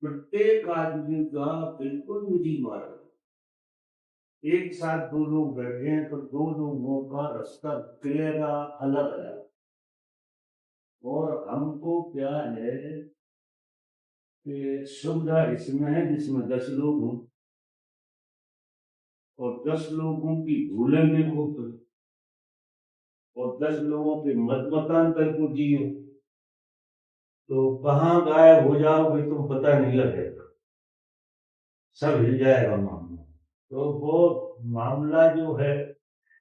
प्रत्येक आदमी का बिल्कुल निजी मार्ग। एक साथ दो लोग बैठे हैं तो दो लोगों का रास्ता तेरा अलग अलग। और हमको क्या है कि सुविधा इसमें है जिसमें 10 लोग हों और 10 लोगों की भूलें देखो तो, और 10 लोगों के मत मतांतर को जियो तो कहाँ गायब हो जाओगे तुम पता नहीं लगेगा, सब हिल जाएगा मामला। तो वो मामला जो है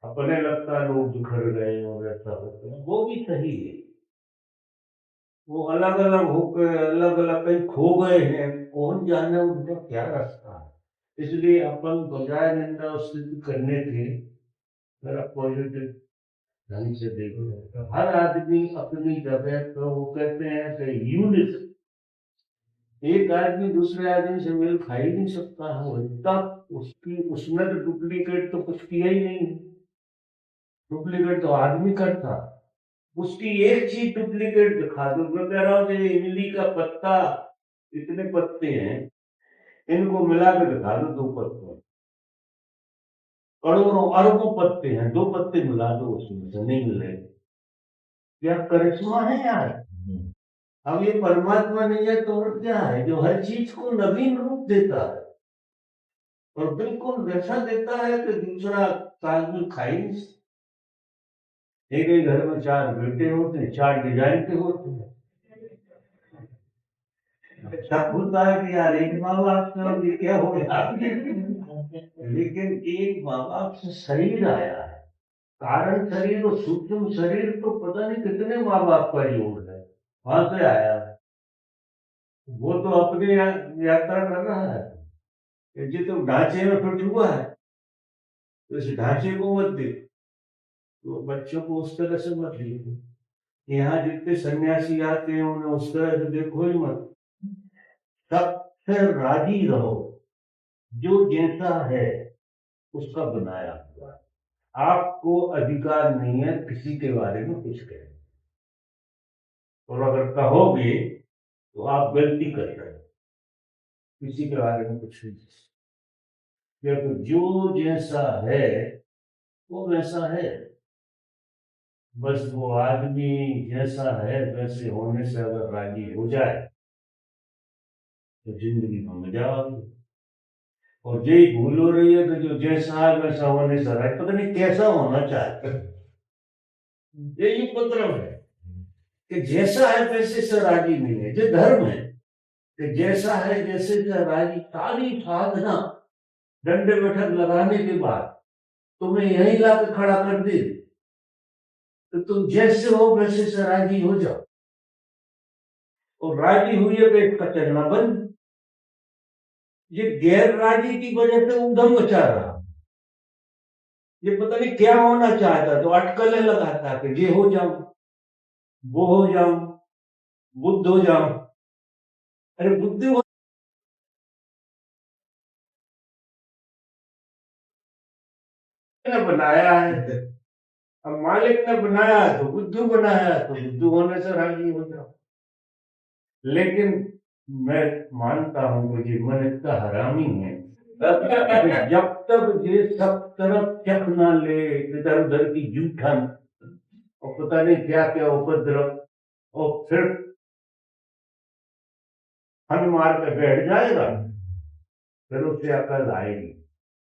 अपने लगता लोग बिखर गए और ऐसा होता है, वो भी सही है। वो अलग अलग होकर अलग अलग कहीं खो गए हैं, कौन जाने उनका क्या रास्ता है। इसलिए अपन बजाय निंदा स्तुति करने के जरा पॉजिटिव ढंग से देखो तो हर आदमी अपनी जगह तो वो कहते हैं कि यूनिट एक आदमी दूसरे आदमी से मेल खा ही नहीं सकता है, वो तब उसकी उसने तो डुप्लीकेट तो कुछ किया ही नहीं। डुप्लीकेट तो आदमी करता, उसकी एक चीज डुप्लीकेट दिखा दो। मैं कह रहा हूँ कि इमली का पत्ता इतने पत्ते हैं, इनको मिला के दिखा दो 2 पत्ते, करोड़ों अरबों पत्ते हैं, 2 पत्ते मिला दो उसमें से नहीं मिले। क्या करिश्मा है यार। अब ये परमात्मा नहीं है तो और क्या है जो हर चीज को नवीन रूप देता है और बिल्कुल वैसा देता है कि दूसरा आदमी खा ही नहीं सकता। एक ही घर में 4 बेटे होते हैं, 4 डिजाइन के होते हैं। सब होता है कि यार एक माँ बाप से और ये क्या हो गया। लेकिन एक माँ बाप से शरीर आया है, कारण शरीर और सूक्ष्म शरीर तो पता नहीं कितने माँ बाप का योग है, वहां से आया है। वो तो अपनी यात्रा कर रहा है कि जो तो ढांचे में फिट हुआ है तो इस ढांचे को मत दे, तो बच्चों को उस तरह से मत देखो। यहाँ जितने सन्यासी आते हैं उन्हें उस तरह से देखो ही मत। सबसे राजी रहो, जो जैसा है उसका बनाया हुआ है। आपको अधिकार नहीं है किसी के बारे में कुछ कहने, और अगर कहोगे तो आप गलती कर रहे हो, किसी के बारे में कुछ नहीं। क्योंकि जो जैसा है वो वैसा है, बस वो आदमी जैसा है वैसे होने से अगर राजी हो जाए तो जिंदगी में मजा आ गई। और यही भूल हो रही है कि जो जैसा है वैसा होने से राजी, पता नहीं कैसा होना चाहते हैं। यही उपद्रव है कि जैसा है वैसे से राजी नहीं है। जो धर्म है कि जैसा है जैसे से राजी, सारी साधना डंडे बैठक लगाने के बाद तुम्हें यही ला के खड़ा कर दे तो तुम जैसे हो वैसे से राजी हो जाओ, और राजी हुई है तो इसका चलना बंद। ये गैर राजी की वजह से उधम मचा रहा, ये पता नहीं क्या होना चाहता तो अटकलें लगाता कि ये हो जाऊं, वो हो जाऊं, बुद्ध हो जाऊं। अरे बुद्धि ने बनाया है, अब मालिक ने बनाया तो बुद्धू बनाया तो बुद्धू होने से राजी हो जाओ। लेकिन मैं मानता हूं कि ये मन इतना हरामी है कि जब तक ये सब तरफ चख ना ले, इधर उधर की जूठन और पता नहीं क्या क्या उपद्रव, और फिर फन मार के बैठ जाएगा, फिर उससे अकल आएगी।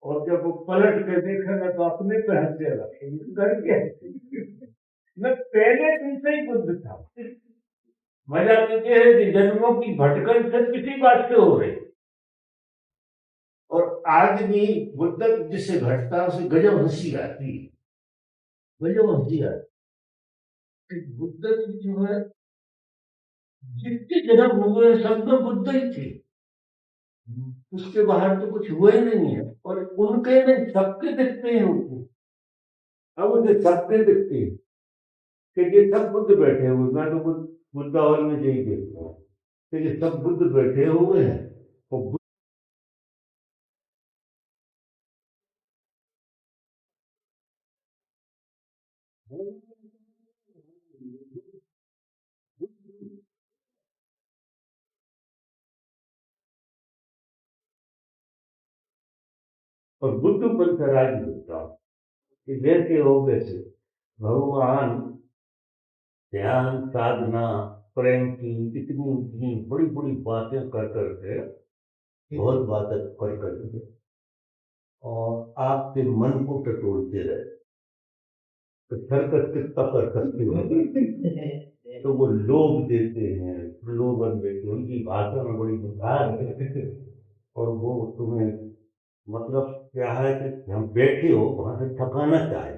और जब वो पलट के देखेगा तो अपने पे हंसेगा, करके मैं पहले दिन से ही बुद्ध था। मजा तो ये है कि जन्मों की भटकन सिर्फ किसी बात से हो रही, और आदमी बुद्ध जिससे घटता है उसे गजब हंसी आती है, गजब हंसी आती है। बुद्ध जो है जितने जन्म हुए सब तो बुद्ध ही थे, उसके बाहर तो कुछ हुआ ही नहीं है। और उनके में सबके दिखते हैं उनको, अब उसे सबके दिखते हैं कि ये सब बुद्ध बैठे हुए। मैं तो बुद्ध हॉल में यही देखता हूँ कि ये सब बुद्ध बैठे हुए हैं और और बुद्धू पंथ राज होता कि जैसे हो वैसे भगवान ध्यान साधना प्रेम की इतनी इतनी बड़ी बड़ी बातें कर करके बहुत बातें कर करके और आपके मन को टटोलते रहे तो सरकस कितना कर सकते हो तो वो लोभ देते हैं प्रलोभन देते हैं उनकी भाषा में बड़ी मिठास है और वो तुम्हें मतलब क्या है कि हम बैठे हो वहां से थकाना चाहे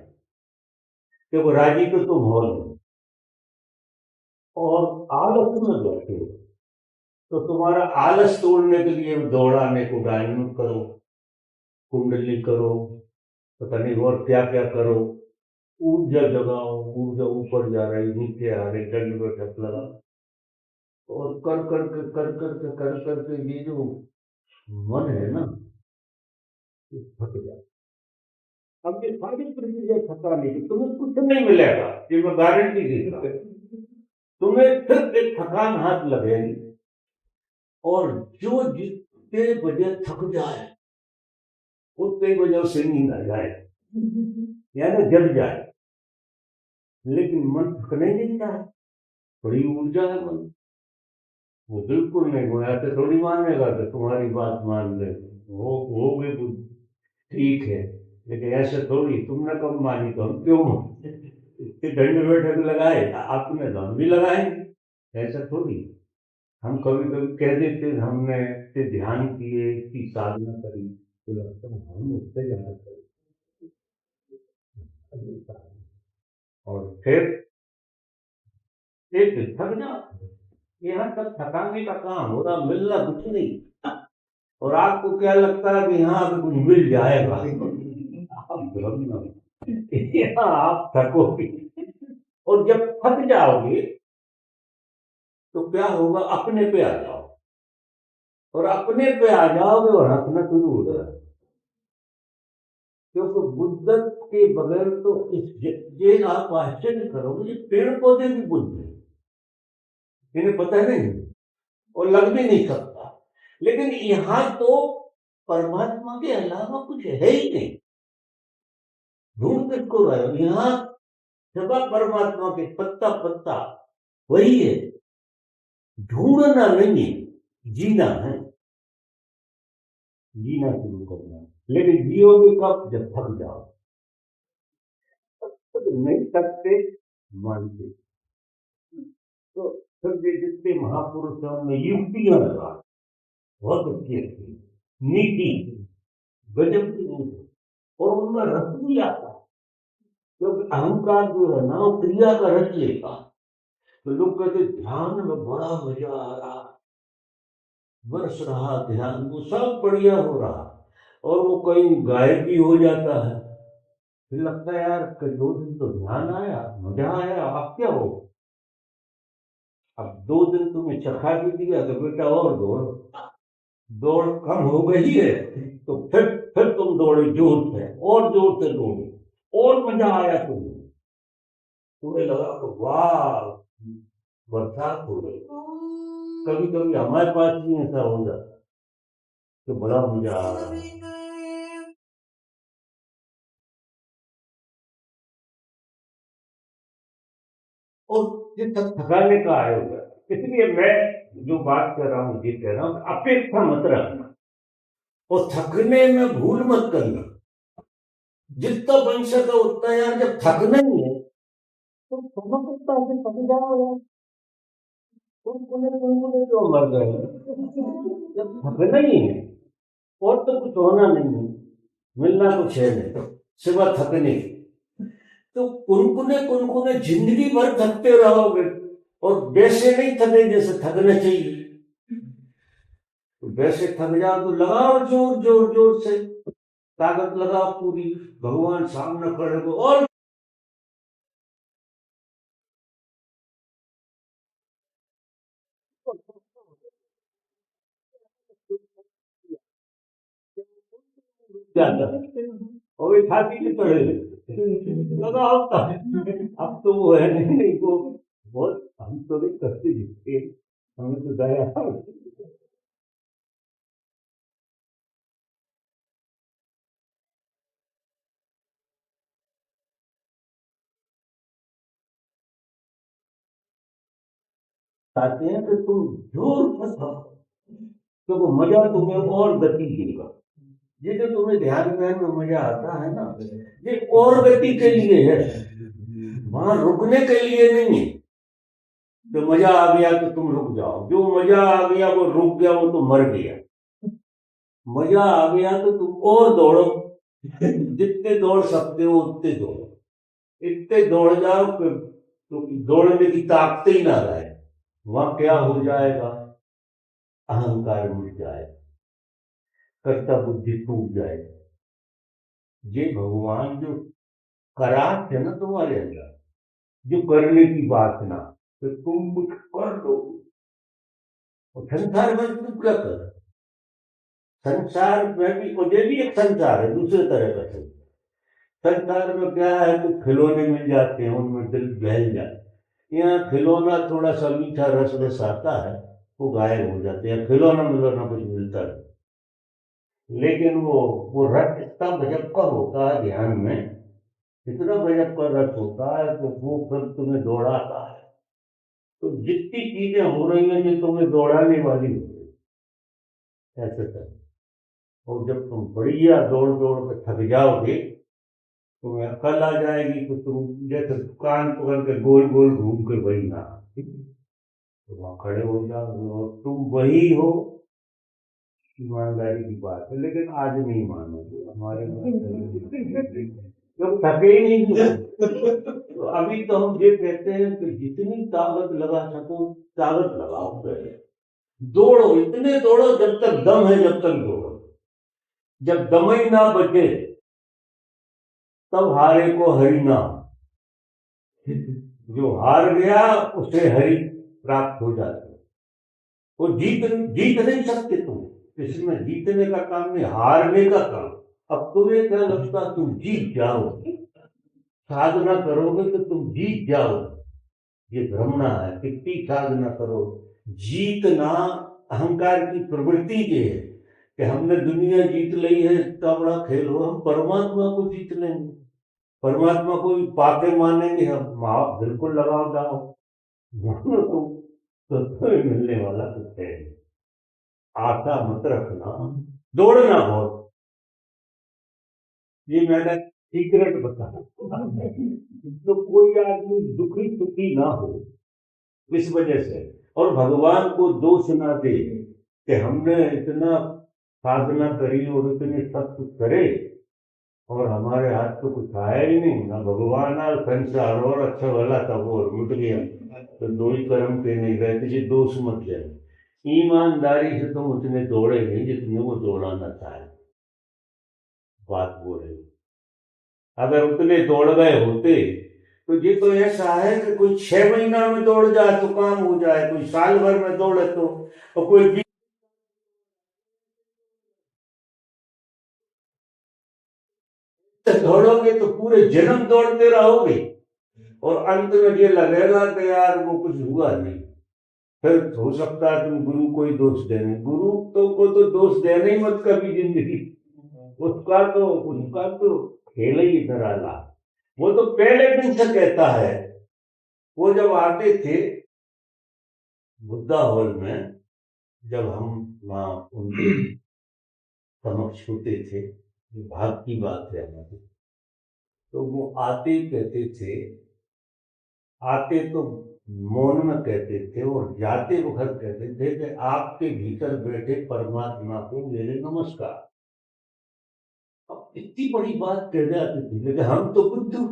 कि वो राजी तो तुम हो नहीं और आलस में बैठे हो तो तुम्हारा आलस तोड़ने के लिए दौड़ाने को डायमंड करो कुंडली करो पता नहीं और क्या क्या करो ऊर्जा जगाओ ऊर्जा ऊपर जा रही नीचे आ रही दंड बैठक लगा और कर कर के ये जो मन है ना ये थक जाए अब ये सारी प्रक्रिया थकाने की तुम्हें कुछ नहीं मिलेगा ये मैं गारंटी देता हूं तुम्हें सिर्फ एक थकान हाथ लगेगी और जो जितने बजे थक जाए उतने बजे उसे नींद आ जाए यानी जग जाए लेकिन मन थकने नहीं चाहे बड़ी ऊर्जा है मन वो बिल्कुल नहीं वो ऐसे थोड़ी मानेगा कि तुम्हारी बात मान ले वो भी ठीक है लेकिन ऐसे थोड़ी तुमने कब मानी तो हम क्यों माने इतने दंड बैठक लगाए आपने तो हम भी लगाएंगे ऐसा थोड़ी हम कभी कभी कह देते हैं, हमने इतने ध्यान किए इतनी साधना करी तो लगता है हम उससे ज्यादा करें और फिर एक थक जाओ यहाँ तक थकाने का काम हो रहा मिलना कुछ नहीं और आपको क्या लगता है कि यहाँ अभी कुछ मिल जाएगा आप भ्रम में यहाँ आप थकोगे और जब थक जाओगे तो क्या होगा अपने पे आ जाओ और अपने पे आ जाओगे और हंसना शुरू हो जाएगा क्योंकि बुद्धत के बगैर तो ये आप आश्चर्य करोगे ये पेड़ पौधे भी बुद्ध हैं इन्हें पता नहीं और लग भी नहीं सकता लेकिन यहाँ तो परमात्मा के अलावा कुछ है ही नहीं ढूंढ किसको रहे हो यहाँ सभा परमात्मा के पत्ता पत्ता वही है ढूंढना नहीं है जीना है जीना शुरू करना लेकिन जियोगे कब जब थक जाओ तो नहीं थकते मानते तो फिर जितने महापुरुष हैं उनमें युक्तियां लगा बहुत अच्छी अच्छी नीति गजब की नीति और उनमें रस भी आता है क्योंकि अहंकार जो है ना वो क्रिया का रस लेता तो लोग कहते ध्यान में बड़ा मजा आ रहा बरस रहा ध्यान वो सब बढ़िया हो रहा और वो कहीं गायब भी हो जाता है फिर लगता है यार कि 2 दिन तो ध्यान आया मजा आया अब क्या हो अब 2 दिन तुम्हें चखा भी दिया तो बेटा और दौड़ दौड़ कम हो गई है तो फिर तुम दौड़े जोर से और जोर से दौड़े और मजा आया तुम्हें तुम्हें लगा कि वाह बरसात हो गई कभी कभी हमारे पास भी ऐसा हो जाता तो बड़ा मजा आ रहा है और ये सब थकाने का आयोग है इसलिए मैं जो बात कर रहा हूँ ये कह रहा हूँ अपेक्षा मत रखना और थकने में भूल मत करना जितना बन सके उतना यार जब थकना ही है तो समझ सकता है थक जाओ यार तुम क्यों मर गए जब थकना ही है और तो कुछ होना नहीं है मिलना कुछ है नहीं सिवा थकने तो कुनकुने जिंदगी भर थकते रहोगे और वैसे नहीं थके जैसे थकना चाहिए तो वैसे थक जाओ तो लगाओ जोर जोर जोर से ताकत लगाओ पूरी भगवान सामने खड़े हो और जाता है और वे छाती में चढ़े लगा होता है अब तो वो है नहीं वो बहुत हम तो नहीं करते जिसके हमें तो दया चाहते हैं कि तुम जोर से भागो, क्योंकि मजा तुम्हें और गति देगा। ये जो तुम्हें ध्यान में मजा आता है ना, ये और गति के लिए है, वहां रुकने के लिए नहीं है। तो मजा आ गया तो तुम रुक जाओ, जो मजा आ गया वो रुक गया, वो तो मर गया। मजा आ गया तो तुम और दौड़ो, जितने दौड़ सकते हो उतने दौड़ो, इतने दौड़ जाओ कि तो दौड़ने की ताकत ही ना रहे। वहां क्या हो जाएगा, अहंकार मिट जाएगा, कर्ता बुद्धि टूट जाएगी। ये भगवान जो करार थे ना तुम्हारे अंदर, जो करने की वासना, तो तुम कुछ कर लो। और संसार में तुम क्या कर, संसार में भी, और ये भी एक संसार है, दूसरे तरह का संसार। संसार में क्या है, कुछ खिलौने मिल जाते हैं, उनमें दिल बहल जाता है। यहाँ खिलौना थोड़ा सा मीठा रस रस आता है, वो गायब हो जाते हैं। खिलौना मिलौना कुछ मिलता है, लेकिन वो रस इतना गजब का होता है ध्यान में, इतना गजब का रस होता है कि वो फिर तुम्हें दौड़ाता है। तो जितनी चीजें हो रही हैं जो तुम्हें दौड़ाने वाली हो रही है, ऐसे कर। और जब तुम बढ़िया दौड़ दौड़ कर थक जाओगे, तुम्हें अकल आ जाएगी कि तुम जैसे कान पकड़ के गोल गोल घूम के वही ना, तो वहां खड़े हो जाओगे और तुम वही हो। ईमानदारी की बात है, लेकिन आज नहीं मानोगे हमारे जब थके ही नहीं हो। तो अभी तो हम ये कहते हैं कि जितनी ताकत लगा सको ताकत लगाओ, पहले दौड़ो, इतने दौड़ो जब तक दम है, जब तक दौड़ो। जब दम ही ना बचे तब हारे को हरि नाम, जो हार गया उसे हरि प्राप्त हो जाते। वो जीत जीत नहीं सकते तुम, इसमें जीतने का काम नहीं, हारने का काम। अब तुम्हें क्या लगता है तुम जीत जाओगे, साधना करोगे तो तुम जीत जाओगे, ये भ्रमणा है। कितनी साधना करो, जीतना अहंकार की प्रवृत्ति ये है कि हमने दुनिया जीत ली है, इतना बड़ा खेल हो, हम परमात्मा को जीत लेंगे, परमात्मा को भी पाके मानेंगे हम। बिल्कुल लगाओ जाओ, मानो तो मिलने वाला कुछ है नहीं। आशा मत रखना, दौड़ना बहुत, ये मैंने सीक्रेट बताया। तो कोई आदमी दुखी सुखी ना हो इस वजह से, और भगवान को दोष ना दे कि हमने इतना साधना करी और इतने सब कुछ करे और हमारे हाथ तो कुछ आया ही नहीं, ना भगवान और संसार, और अच्छा भला था वो और मिट गया, तो दो ही कर्म के नहीं गए, तो ये दोष मत लेना। ईमानदारी से तुम उतने दौड़े नहीं जितने वो दौड़ाना चाहे, बात वो रही। अगर उतने दौड़ गए होते तो ये तो ऐसा है कि कोई 6 महीना में दौड़ जाए तो काम हो जाए, कोई साल भर में दौड़े तो, और कोई दौड़ोगे तो पूरे जन्म दौड़ते रहोगे, और अंत में ये लगेगा कि यार वो कुछ हुआ नहीं। फिर हो सकता है तुम गुरु को ही दोष देने, गुरु तो को तो दोष देने ही मत कभी जिंदगी, उसका तो खेल ही निराला। वो तो पहले दिन से कहता है, वो जब आते थे बुद्धा हॉल में, जब हम वहाँ उनके समक्ष होते थे, ये भाग की बात है हमारी, तो वो आते ही कहते थे, आते तो मौन में कहते थे और जाते वक्त कहते थे कि आपके भीतर बैठे परमात्मा को मेरे नमस्कार। अब इतनी बड़ी बात कह जाती थी, लेकिन हम तो बुद्धू,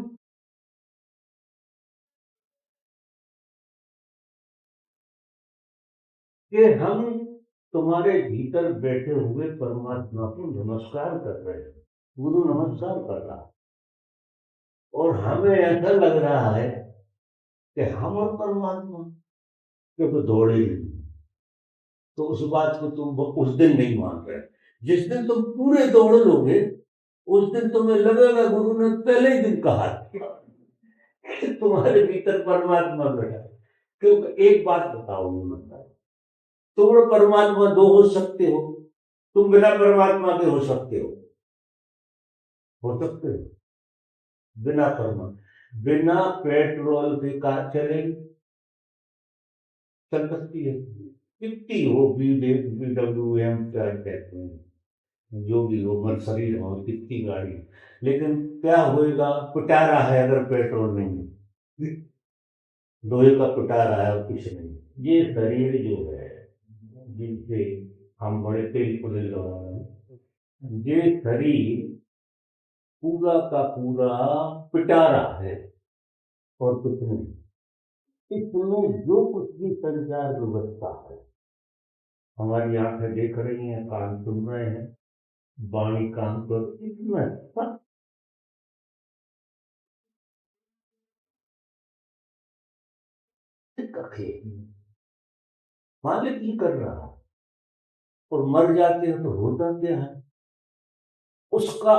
कि हम तुम्हारे भीतर बैठे हुए परमात्मा को नमस्कार कर रहे हैं, गुरु नमस्कार कर रहा है, और हमें ऐसा लग रहा है कि हम और परमात्मा के तो दौड़े ही नहीं। तो उस बात को तुम उस दिन नहीं मान रहे। जिस दिन तुम पूरे दौड़ लोगे उस दिन तुम्हें लगेगा गुरु ने पहले ही दिन कहा कि तुम्हारे भीतर परमात्मा बैठा है। क्योंकि एक बात बताओ, तुम और परमात्मा दो हो सकते हो, तुम बिना परमात्मा के हो सकते हो, बिना परमात्मा, बिना पेट्रोल के कार चलेगी, चल सकती है, कितनी हो BWM क्या कहते हैं, जो भी हो, मर्सरी हो, कितनी गाड़ी, लेकिन क्या होएगा, पिटारा है अगर पेट्रोल नहीं है, लोहे का पिटारा है और कुछ नहीं। ये शरीर जो है जिनसे हम बड़े तेज को ले रहे हैं, ये शरीर पूरा का पूरा पिटारा है और कुछ नहीं। इसमें जो कुछ भी संचार व्यवस्था है, हमारी आंखें देख रही हैं, कान सुन रहे हैं, वाणी काम कर, इसमें सब का खेल मालिक ही कर रहा है। और मर जाते हैं तो होता क्या है, उसका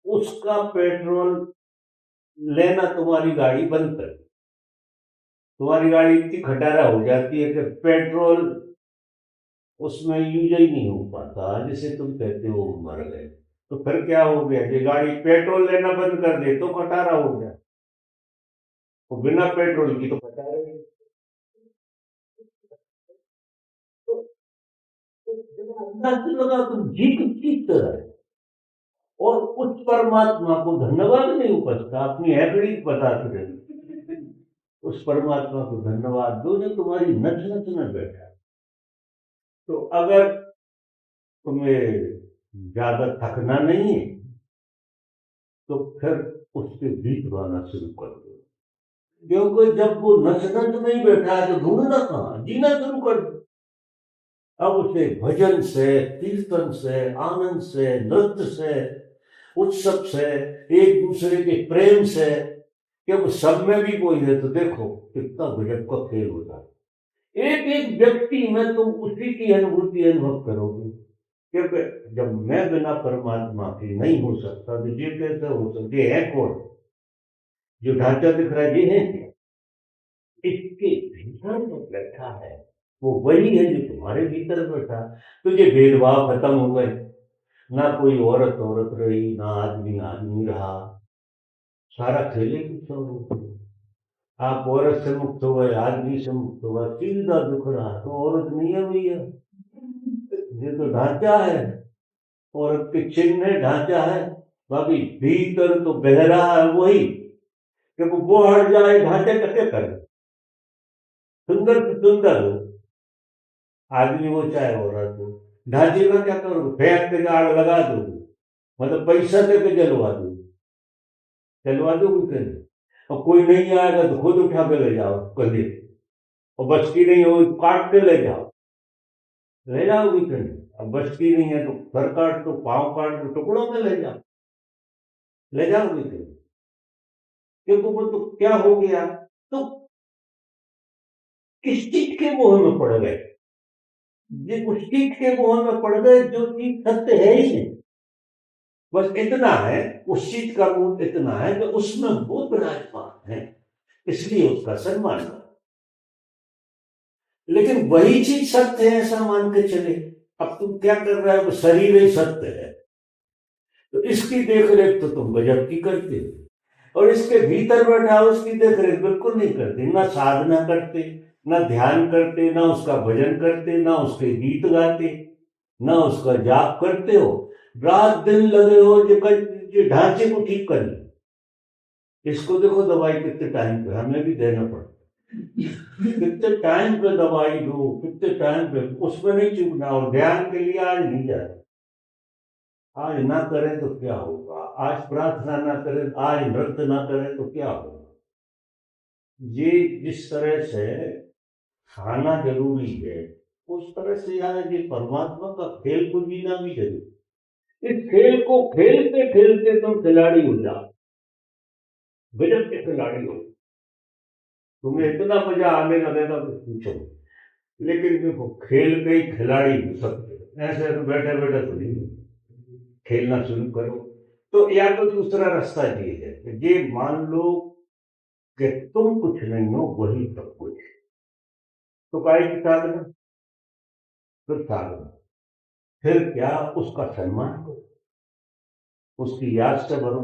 उसका पेट्रोल लेना तुम्हारी गाड़ी बंद कर, तुम्हारी गाड़ी इतनी खटारा हो जाती है कि पेट्रोल उसमें यूज ही नहीं हो पाता, जिसे तुम कहते हो मर गए। तो फिर क्या हो गया, ये गाड़ी पेट्रोल लेना बंद कर दे तो खटारा हो गया, वो बिना पेट्रोल की तो खटारा ही। तो, तो अंदाज लगा तुम जी किस तरह है, और उस परमात्मा को धन्यवाद नहीं उपजता, अपनी हैबिट बताते रहे, उस परमात्मा को धन्यवाद दो जो तुम्हारी नच नच में बैठा। तो अगर तुम्हें ज्यादा थकना नहीं है तो फिर उसके गीत गाना शुरू कर दो, क्योंकि जब वो नच नच में ही बैठा है तो ढूंढना कहाँ, जीना शुरू कर दो। अब उसे भजन से, कीर्तन से, आनंद से, नृत्य से, उत्सव से, एक दूसरे के प्रेम से, क्योंकि सब में भी कोई है तो देखो कितना गजब का खेल होता है। एक एक व्यक्ति में तुम उसी की अनुभूति अनुभव करोगे, क्योंकि जब मैं बिना परमात्मा के नहीं हो सकता तो ये कैसे हो सकते, ये है कौन, जो ढांचा दिख रहा है ये है क्या? इसके भीतर जो बैठा है वो वही है जो तुम्हारे भीतर बैठा। तो ये भेदभाव खत्म हो गए, ना कोई औरत औरत रही, ना आदमी आदमी रहा, सारा खेले कुछ हो। आप औरत से मुक्त हो गए, आदमी से मुक्त हो गए, सीधा दुख रहा तो औरत नहीं है भैया, ये तो ढांचा है, औरत के चिन्ह है, ढांचा है, बाकी भीतर तो बह रहा है वही, क्योंकि वो हट जाए ढांचे का क्या करे, सुंदर से सुंदर हो, आदमी हो चाहे औरत हो, ढांचे का क्या करो, फेंक के आग लगा दो, मतलब पैसा दे के जलवा दो, जलवा दो कि और कोई नहीं आएगा तो खुद उठा के ले जाओ कंधे, और बस की नहीं हो काट के ले जाओ, ले जाओगी फिर, अब बस की नहीं है तो सर काट दो, पाँव काट दो, टुकड़ों में ले जाओ, ले जाओगी फिर, क्योंकि वो तो क्या हो गया, तो किस चीज के मोह में पड़ गए, ये उस चीज के मोह में पड़ गए जो चीज सत्य है ही नहीं। बस इतना है, उस चीज का गुण इतना है कि उसमें वो विराजमान है, इसलिए उसका सम्मान करो। लेकिन वही चीज सत्य है ऐसा मान के चले, अब तुम क्या कर रहे हो, शरीर ही सत्य है, तो इसकी देख रेख तो तुम गजब की करते हो, और इसके भीतर बैठा उसकी देख रेख बिल्कुल नहीं करते, ना साधना करते, ना ध्यान करते, ना उसका भजन करते, ना उसके गीत गाते, ना उसका जाप करते हो, रात दिन लगे हो जो ढांचे को ठीक करने। इसको देखो दवाई कितने टाइम पे हमें भी देना पड़ता, कितने टाइम पे दवाई दो, कितने टाइम पे, उसमें नहीं चुकना, और ध्यान के लिए आज नहीं जा रहे, आज ना करें तो क्या होगा, आज प्रार्थना ना करें, आज नृत्य ना करें तो क्या होगा। ये जिस तरह से खाना जरूरी है, उस तरह से यार ये परमात्मा का खेल को जीना भी जरूरी। इस खेल को खेलते खेलते तुम खिलाड़ी हो जाओ, गजब के खिलाड़ी हो, तुम्हें इतना मजा आने लगेगा कि पूछो। लेकिन देखो खेल के ही खिलाड़ी हो सकते हो, ऐसे तो बैठे बैठे तो नहीं, खेलना शुरू करो। तो या तो दूसरा रास्ता ये है कि ये मान लो कि तुम कुछ नहीं हो, वही सब कुछ, तो काय की साधना, फिर साधना, फिर क्या, उसका सम्मान करो, उसकी याद से भरो,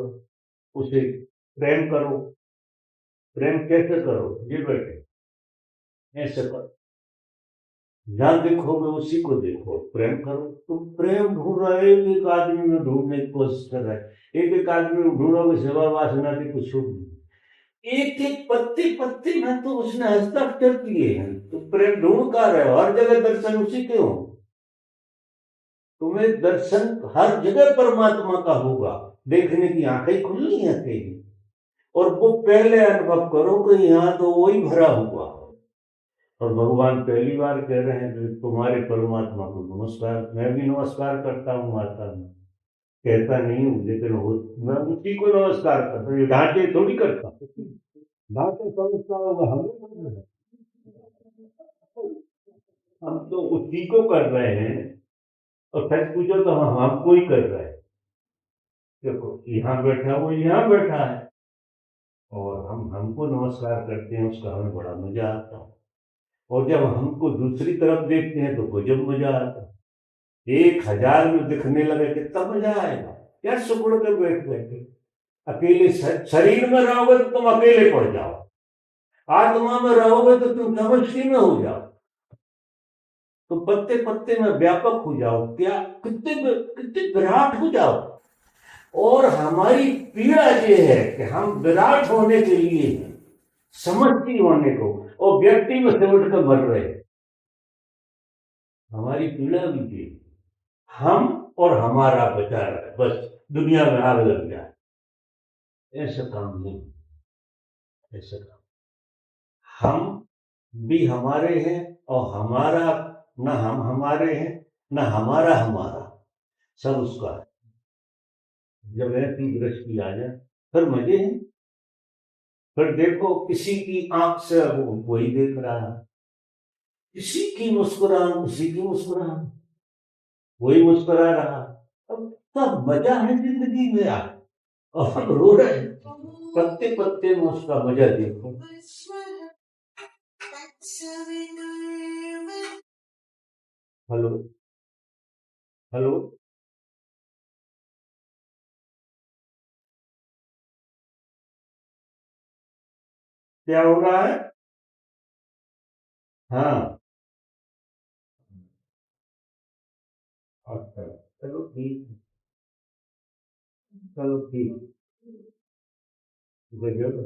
उसे प्रेम करो। प्रेम कैसे करो, ये बैठे ऐसे करो, जहाँ देखोगे उसी को देखो, प्रेम करो। तुम प्रेम ढूंढ रहे हो, एक आदमी में ढूंढने की कोशिश कर रहे हैं, एक एक आदमी में ढूंढोगे, सेवा वासना की कुछ नहीं। एक एक पत्ते पत्ते में तो उसने हस्ताक्षर किए हैं, तो प्रेम ढूंढ कर रहे हो, हर जगह दर्शन उसी के हो। तुम्हें दर्शन हर जगह परमात्मा का होगा, देखने की आंखें खुलनी है तेरी, और वो पहले अनुभव करो कि यहाँ तो वही भरा हुआ है। और भगवान पहली बार कह रहे हैं कि तुम्हारे परमात्मा को नमस्कार। मैं भी नमस्कार करता हूँ माता में, कहता नहीं हूँ, लेकिन मैं उसी को नमस्कार करता हूँ, ढांचे थोड़ी करता हूँ। ढांचे समझता होगा हमें, हम तो उसी को कर रहे हैं। और सच पूछो तो हम हमको ही कर रहे हैं। देखो यहाँ बैठा, वो यहाँ बैठा है, और हम हमको नमस्कार करते हैं, उसका हमें बड़ा मजा आता है। और जब हमको दूसरी तरफ देखते हैं तो गजब मजा आता है। 1000 में दिखने लगे कितना मजा आएगा, क्या सुकड़ कर बैठ बैठे। अकेले शरीर में रहोगे तो तुम अकेले पड़ जाओ, आत्मा में रहोगे तो तुम समष्टि में हो जाओ, तो पत्ते पत्ते में व्यापक हो जाओ, क्या कितने कितने विराट हो जाओ। और हमारी पीड़ा ये है कि हम विराट होने के लिए, समष्टि होने को, और व्यक्ति में सिमट कर मर रहे। हमारी पीड़ा भी थी, हम और हमारा बचा रहे, बस दुनिया में आग लग जाए। ऐसा काम नहीं, ऐसा काम। हम भी हमारे हैं, और हमारा, न हम हमारे हैं, न हमारा हमारा, सब उसका है। जब ऐसी दृष्टि आ जाए फिर मजे हैं। फिर देखो किसी की आंख से वो वही देख रहा है, किसी की मुस्कुराहट उसी की मुस्कुराहट, वही मुस्कुरा रहा। अब सब मजा है जिंदगी में यार, और हम रो रहे हैं, पत्ते पत्ते में उसका मजा देखो। हेलो, हेलो, क्या हो रहा है? हाँ, अच्छा, चलो ठीक, चलो ठीक, गजब।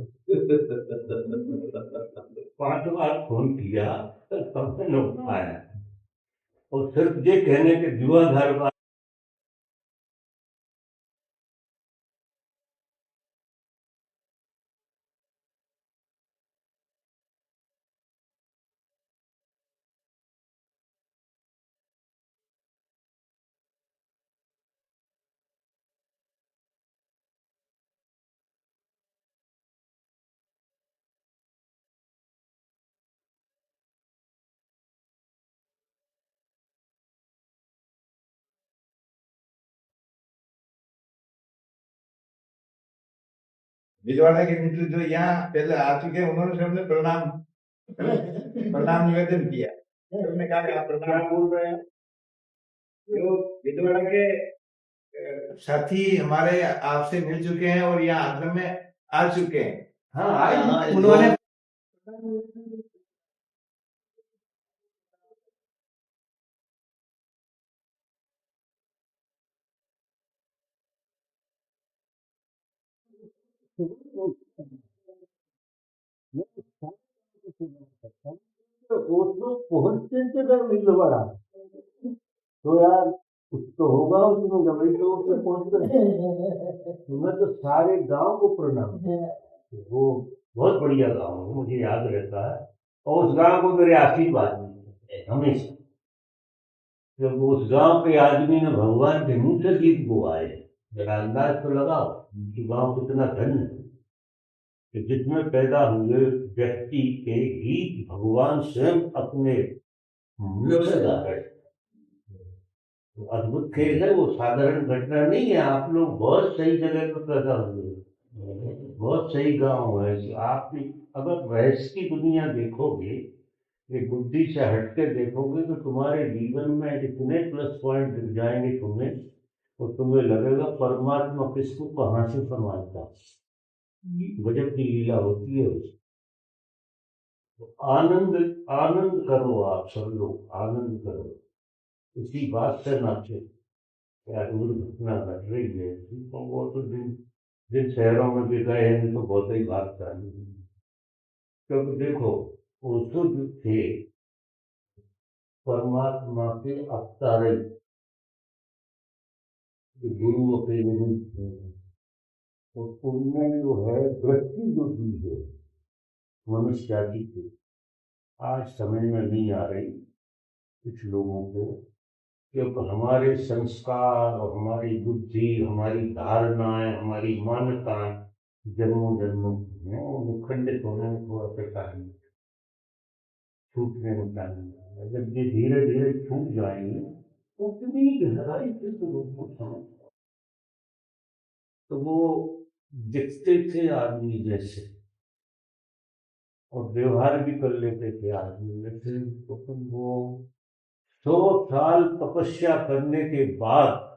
5 बार फोन किया तब से न उठाया, और सिर्फ ये कहने के धुआंधार बात। भिलवाड़ा के मित्र जो यहाँ पहले आ चुके हैं, उन्होंने सबने प्रणाम प्रणाम निवेदन किया। उन्होंने कहा कि आप क्या प्रणाम। बोल रहे हैं? जो भिलवाड़ा के साथी हमारे आपसे मिल चुके हैं और यहाँ आश्रम में आ चुके हैं। हाँ, आए उन्होंने वो तो पहुंचते थे जब मिलवाड़ा, तो यार कुछ तो होगा उसमें, जब वही तो उसमें पहुंच गए। तुम्हें तो सारे गांव को प्रणाम। वो बहुत बढ़िया गांव है, मुझे याद रहता है, और उस गांव को मेरे आशीर्वाद मिलते हैं हमेशा। जब उस गांव के आदमी ने भगवान के मुंह से गीत गुआए, जरा अंदाज तो लगाओ कि गांव कितना धन्य है कि जिसमें पैदा हुए व्यक्ति के गीत भगवान स्वयं अपने मुंह से गा रहे हैं। तो अद्भुत खेल है, वो साधारण घटना नहीं है। आप लोग बहुत सही जगह पर पैदा हुए, बहुत सही गांव है। तो आप भी अगर रहस्य की दुनिया देखोगे, ये बुद्धि से हटके देखोगे, तो तुम्हारे जीवन में इतने प्लस पॉइंट दिख जाएंगे तुम्हें, और तुम्हें लगेगा परमात्मा किसको कहाँ से संभालता है। गजब की लीला होती है उसकी। तो आनंद आनंद करो, आप सब लोग आनंद करो, इसी बात से नाचो। क्या दुर्घटना घट रही है, तो वो तो जिन जिन शहरों में भी गए हैं तो बहुत ही बात चालू है। क्योंकि देखो, वो शुद्ध थे, परमात्मा के अवतारे, गुरु के रूप में। तो उनने जो है दृष्टि जो दी है मनुष्य जाति की, आज समझ में नहीं आ रही कुछ लोगों को, क्योंकि हमारे संस्कार और हमारी बुद्धि, हमारी धारणाएं, हमारी मान्यताएं जन्मों जन्मों की हैं, वो खंडित होने में थोड़ा सा टाइम, छूटने में टाइम लगेगा। जब ये धीरे धीरे छूट जाएंगे तो उतनी गहराई से तो लोग को समझ, तो वो दिखते थे आदमी जैसे और व्यवहार भी कर लेते थे आदमी, लेकिन वो 100 साल तपस्या करने के बाद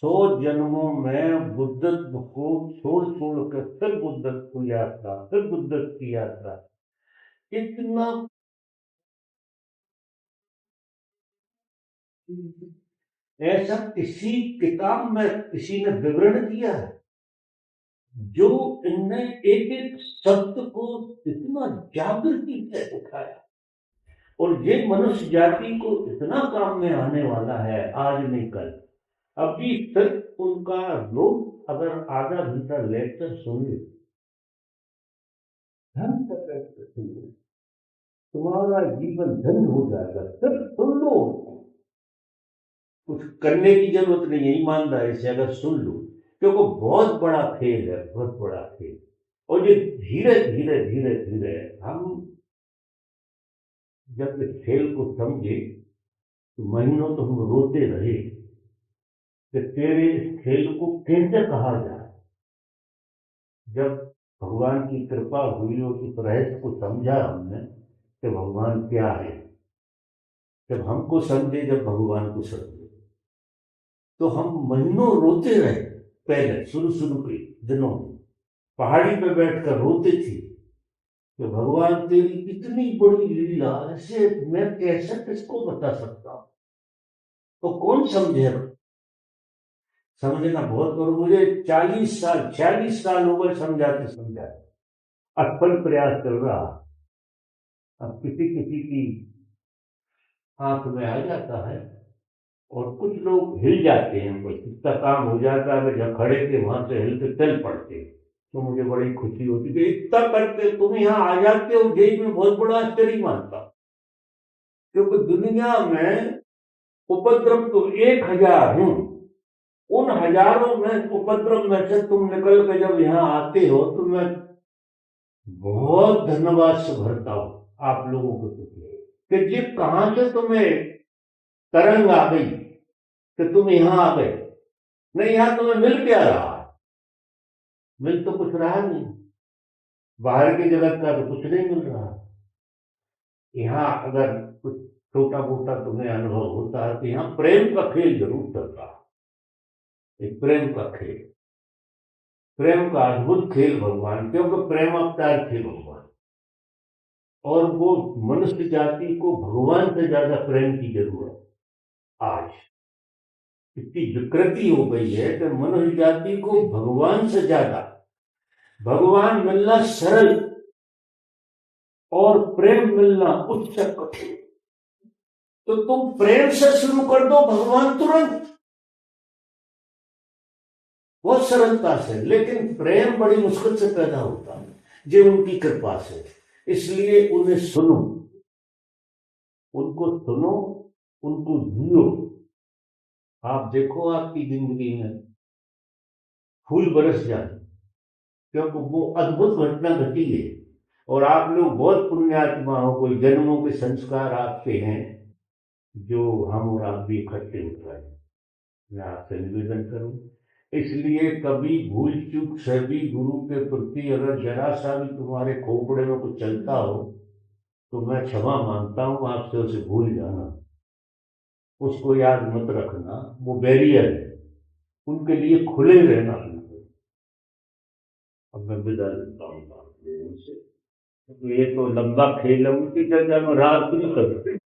100 जन्मों में बुद्धत्व को छोड़ छोड़ कर फिर बुद्धत्व की यात्रा, फिर बुद्धत्व की यात्रा, इतना ऐसा किसी किताब में किसी ने विवरण दिया है जो इनने एक एक शब्द को इतना जागृति से उठाया, और ये मनुष्य जाति को इतना काम में आने वाला है आज नहीं कल। अभी सिर्फ उनका लोग अगर आधा घंटा लेक्चर सुन ले, ढंग से लेक्चर सुन ले, तुम्हारा जीवन धन्य हो जाएगा। सिर्फ सुन लो, कुछ करने की जरूरत नहीं है, ईमानदारी से अगर सुन लो, क्योंकि बहुत बड़ा खेल है, बहुत बड़ा खेल। और ये धीरे धीरे धीरे धीरे हम जब इस खेल को समझे तो महीनों तो हम रोते रहे कि तेरे इस खेल को कैसे कहा जाए। जब भगवान की कृपा हुई और इस रहस्य को समझा हमने कि भगवान क्या है, जब हमको समझे, जब भगवान को समझे, तो हम महीनों रोते रहे। पहले शुरू शुरू के दिनों में पहाड़ी पे बैठकर रोते थे कि भगवान तेरी इतनी बड़ी लीला, ऐसे मैं कैसे किसको बता सकता हूं, तो कौन समझेगा। समझना बहुत करो, मुझे 40 साल 46 साल हो गए समझाते समझाते, असफल प्रयास कर रहा। अब किसी किसी की आंख में आ जाता है और कुछ लोग हिल जाते हैं, कुछ इतना काम हो जाता है, जहाँ खड़े थे वहां से हिलते चल पड़ते, तो मुझे बड़ी खुशी होती कि इतना करते तुम यहाँ आ जाते हो, यही मैं बहुत बड़ा आश्चर्य मानता। क्योंकि दुनिया में उपद्रव तो 1000 हूं, उन हजारों में उपद्रव में से तुम निकल के जब यहाँ आते हो तो मैं बहुत धन्यवाद से भरता हूं आप लोगों के प्रति कि ये कहां से तुम्हें तरंग आ गई कि तुम यहां आ गए। नहीं, यहां तुम्हें मिल क्या रहा है? मिल तो कुछ रहा नहीं, बाहर की जगत का तो कुछ नहीं मिल रहा। यहाँ अगर कुछ छोटा मोटा तुम्हें अनुभव होता है तो यहाँ प्रेम का खेल जरूर चल रहा है, एक प्रेम का खेल, प्रेम का अद्भुत खेल भगवान, क्योंकि प्रेम अवतार थे भगवान, और वो मनुष्य जाति को भगवान से ज्यादा प्रेम की जरूरत आज इतनी विकृति हो गई है कि मनुष्य जाति को भगवान से ज्यादा भगवान मिलना सरल और प्रेम मिलना उससे कठिन। तो तुम प्रेम से शुरू कर दो, भगवान तुरंत, बहुत सरलता से। लेकिन प्रेम बड़ी मुश्किल से पैदा होता है, जो उनकी कृपा से। इसलिए उन्हें सुनो, उनको सुनो, उनको जियो। आप देखो आपकी जिंदगी में फूल बरस जाए, क्योंकि वो अद्भुत घटना घटी है। और आप लोग बहुत पुण्यात्मा हो, कोई जन्मों के संस्कार आपके हैं जो हम और आप भी इकट्ठे हो रहे हैं। मैं आपसे निवेदन करूं, इसलिए कभी भूल चूक से भी गुरु के प्रति अगर जरा सा भी तुम्हारे खोपड़े में कुछ चलता हो तो मैं क्षमा मांगता हूं आपसे, उसे भूल जाना, उसको याद मत रखना। वो बैरियर है, उनके लिए खुले रहना। अब मैं विदा लेता हूँ आपसे। तो ये तो लंबा खेल है, उल्टी चर्चा में रात नहीं करूँ।